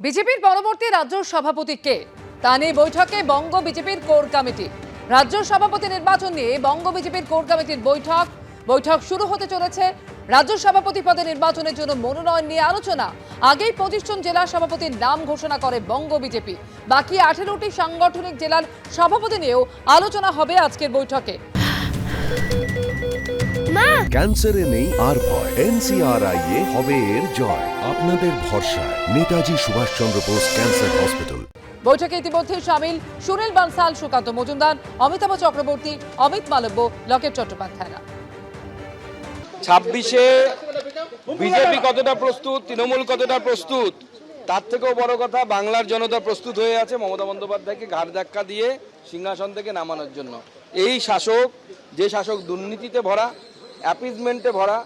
বিজেপির পরবর্তী রাজ্য সভাপতি কে তা নিয়ে বৈঠকে বঙ্গ বিজেপির কোর কমিটি। রাজ্য সভাপতি নির্বাচন নিয়ে বঙ্গ বিজেপির কোর কমিটির বৈঠক শুরু হতে চলেছে। রাজ্য সভাপতি পদে নির্বাচনের জন্য মনোনয়ন নিয়ে আলোচনা। আগেই 25 জন জেলা সভাপতির নাম ঘোষণা করে বঙ্গ বিজেপি। বাকি 18টি সাংগঠনিক জেলার সভাপতি নিয়েও আলোচনা হবে আজকের বৈঠকে। ক্যান্সারে নেই আর ভয়, NCRI হবে এর জয়। আপনাদের ভরসা নেতাজি সুভাষচন্দ্র বোস ক্যান্সার হসপিটাল। বৈঠকে ইতিমধ্যে সামিল সুনীল বানসাল, সুকান্ত মজুমদার, অমিতাভ চক্রবর্তী, অমিত মালব্য, লকেট চট্টোপাধ্যায়রা। 26-এ বিজেপি কতটা প্রস্তুত, তৃণমূল কতটা প্রস্তুত, তার থেকেও বড় কথা বাংলার জনতা প্রস্তুত হয়ে আছে মমতা বন্দ্যোপাধ্যায়কে ঘাড় ধাক্কা দিয়ে সিংহাসন থেকে নামানোর জন্য। এই শাসক, যে শাসক দুর্নীতিতে ভরা, অ্যাপিজমেন্টে ভরা,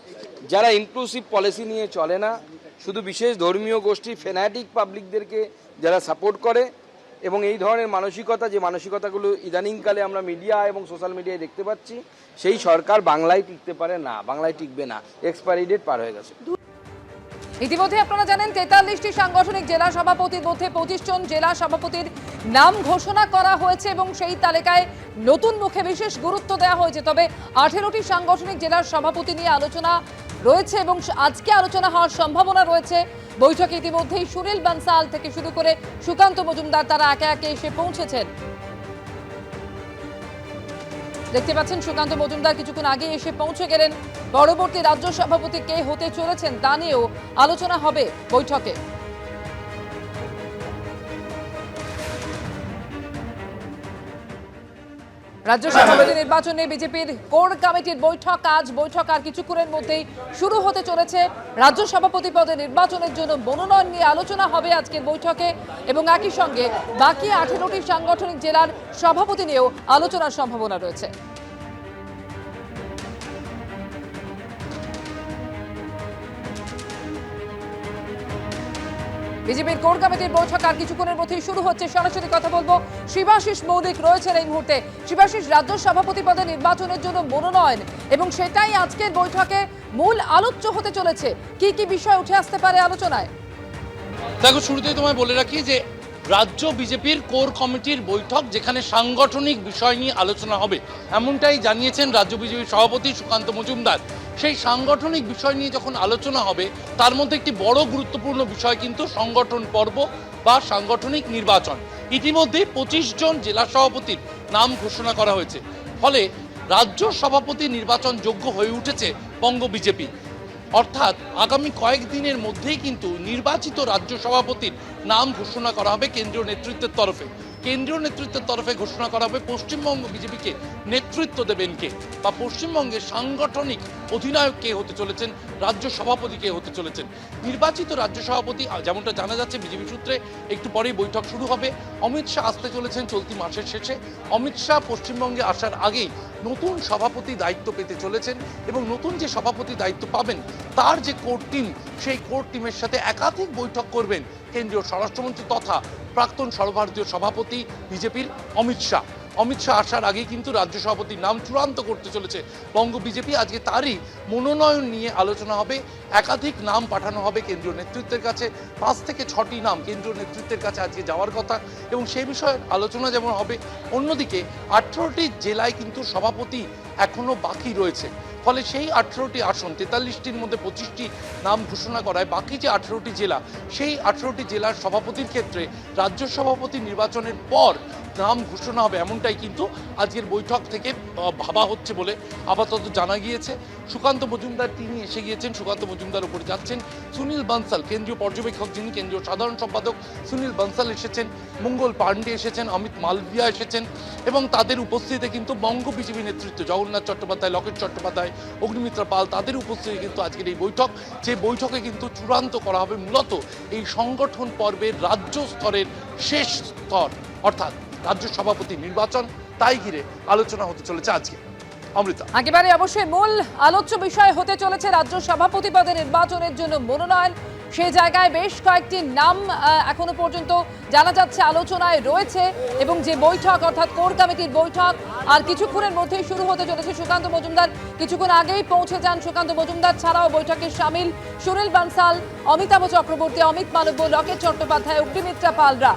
যারা ইনক্লুসিভ পলিসি নিয়ে চলে না, শুধু বিশেষ ধর্মীয় গোষ্ঠী ফেনাটিক পাবলিকদেরকে যারা সাপোর্ট করে, এবং এই ধরনের মানসিকতা, যে মানসিকতাগুলো ইদানিংকালে আমরা মিডিয়া এবং সোশ্যাল মিডিয়ায় দেখতে পাচ্ছি, সেই সরকার বাংলায় টিকতে পারে না, বাংলায় টিকবে না। এক্সপায়ারি ডেট পার হয়ে গেছে। ইতিমধ্যে আপনারা জানেন 43টি সাংগঠনিক জেলা সভাপতির মধ্যে 25 জন জেলা সভাপতির নাম ঘোষণা করা হয়েছে এবং সেই তালিকায় নতুন মুখে বিশেষ গুরুত্ব দেওয়া হয়েছে। তবে 18টি সাংগঠনিক জেলার সভাপতি নিয়ে আলোচনা রয়েছে এবং আজকে আলোচনা হওয়ার সম্ভাবনা রয়েছে। বৈঠকে ইতিমধ্যেই সুনীল বানসাল থেকে শুরু করে সুকান্ত মজুমদার তারা একে একে এসে পৌঁছেছেন। দেখতে পাচ্ছেন সুকান্ত মজুমদার কিছুক্ষণ আগে এসে পৌঁছে গেলেন। পরবর্তী রাজ্য সভাপতি কে হতে চলেছেন তা নিয়েও আলোচনা হবে বৈঠকে। রাজ্য সভাপতি নির্বাচনে বিজেপির কোর কমিটির বৈঠক আর কিছুক্ষণের মধ্যেই শুরু হতে চলেছে। রাজ্য সভাপতি পদে নির্বাচনের জন্য মনোনয়ন নিয়ে আলোচনা হবে আজকের বৈঠকে এবং একই সঙ্গে বাকি 18টি সাংগঠনিক জেলার সভাপতি নিয়েও আলোচনার সম্ভাবনা রয়েছে। বিজেপির কোর কমিটির বৈঠক আর কিছুক্ষণের মধ্যেই শুরু হচ্ছে। সরাসরি কথা বলবো শিবাশিস মৌলিক রয়েছেন এই মুহূর্তে। শিবাশিস, রাজ্য সভাপতি পদে নির্বাচনের জন্য মনোনয়ন এবং সেটাই আজকের বৈঠকে মূল আলোচ্য হতে চলেছে। কি কি বিষয় উঠে আসতে পারে আলোচনায়? দেখো, শুরুতেই তোমায় বলে রাখি যে রাজ্য বিজেপির কোর কমিটির বৈঠক, যেখানে সাংগঠনিক বিষয় নিয়ে আলোচনা হবে, এমনটাই জানিয়েছেন রাজ্য বিজেপির সভাপতি সুকান্ত মজুমদার। সেই সাংগঠনিক বিষয় নিয়ে যখন আলোচনা হবে, তার মধ্যে একটি বড় গুরুত্বপূর্ণ বিষয় কিন্তু সংগঠন পর্ব বা সাংগঠনিক নির্বাচন। ইতিমধ্যে 25 জন জেলা সভাপতির নাম ঘোষণা করা হয়েছে, ফলে রাজ্য সভাপতি নির্বাচন যোগ্য হয়ে উঠেছে বঙ্গ বিজেপি। অর্থাৎ আগামী কয়েকদিনের মধ্যেই কিন্তু নির্বাচিত রাজ্য সভাপতির নাম ঘোষণা করা হবে কেন্দ্রীয় নেতৃত্বের তরফে। কেন্দ্রীয় নেতৃত্বের তরফে ঘোষণা করা হবে পশ্চিমবঙ্গ বিজেপিকে নেতৃত্ব দেবেন কে, বা পশ্চিমবঙ্গের সাংগঠনিক অধিনায়ক কে হতে চলেছেন, রাজ্য সভাপতি কে হতে চলেছেন। নির্বাচিত রাজ্য সভাপতি, যেমনটা জানা যাচ্ছে বিজেপি সূত্রে, একটু পরেই বৈঠক শুরু হবে। অমিত শাহ আসতে চলেছেন চলতি মাসের শেষে। অমিত শাহ পশ্চিমবঙ্গে আসার আগেই নতুন সভাপতি দায়িত্ব পেতে চলেছেন এবং নতুন যে সভাপতি দায়িত্ব পাবেন তার যে কোর টিম, সেই কোর টিমের সাথে একাধিক বৈঠক করবেন কেন্দ্রীয় স্বরাষ্ট্রমন্ত্রী তথা প্রাক্তন সর্বভারতীয় সভাপতি বিজেপির অমিত শাহ। অমিত শাহ আসার আগেই কিন্তু রাজ্য সভাপতির নাম চূড়ান্ত করতে চলেছে বঙ্গ বিজেপি। আজকে তারই মনোনয়ন নিয়ে আলোচনা হবে। একাধিক নাম পাঠানো হবে কেন্দ্রীয় নেতৃত্বের কাছে। 5 থেকে 6টি নাম কেন্দ্রীয় নেতৃত্বের কাছে আজকে যাওয়ার কথা এবং সেই বিষয়ে আলোচনা যেমন হবে। অন্যদিকে 18টি জেলায় কিন্তু সভাপতি এখনো বাকি রয়েছে, ফলে সেই 18টি আসন, 43টির মধ্যে 25টি নাম ঘোষণা করায় বাকি যে 18টি জেলা, সেই 18টি জেলার সভাপতির ক্ষেত্রে রাজ্য সভাপতি নির্বাচনের পর নাম ঘোষণা হবে, এমনটাই কিন্তু আজকের বৈঠক থেকে ভাবা হচ্ছে বলে আপাতত জানা গিয়েছে। সুকান্ত মজুমদার তিনি এসে গিয়েছেন, সুকান্ত মজুমদার উপরে যাচ্ছেন। সুনীল বানসাল, কেন্দ্রীয় পর্যবেক্ষক যিনি, কেন্দ্রীয় সাধারণ সম্পাদক সুনীল বানসাল এসেছেন, মঙ্গল পাণ্ডে এসেছেন, অমিত মালভিয়া এসেছেন এবং তাদের উপস্থিতিতে কিন্তু বঙ্গ বিজেপি নেতৃত্ব জগন্নাথ চট্টোপাধ্যায়, লকেট চট্টোপাধ্যায়, অগ্নিমিত্রা পাল, তাদের উপস্থিতি কিন্তু আজকের এই বৈঠক, যে বৈঠকে কিন্তু চূড়ান্ত করা হবে মূলত এই সংগঠন পর্বের রাজ্য স্তরের শেষ স্তর, অর্থাৎ রাজ্য সভাপতি নির্বাচন। তাই ঘিরে আলোচনা হতে চলেছে আজকে। অমৃতা, একেবারে অবশ্যই মূল আলোচ্য বিষয় হতে চলেছে রাজ্য সভাপতি পদে নির্বাচনের জন্য মনোনয়ন। সেই জায়গায় বেশ কয়েকটি নাম এখনো পর্যন্ত জানা যাচ্ছে আলোচনায় রয়েছে এবং যে বৈঠক অর্থাৎ কোর কমিটির বৈঠক আর কিছুক্ষণের মধ্যেই শুরু হতে চলেছে। সুকান্ত মজুমদার, কিছুক্ষণ আগেই পৌঁছে যান সুকান্ত মজুমদার। ছাড়াও বৈঠকে সামিল সুনীল বানসাল, অমিতাভ চক্রবর্তী, অমিত মালব্য, লকেট চট্টোপাধ্যায়, অগ্নিমিত্রা পালরা।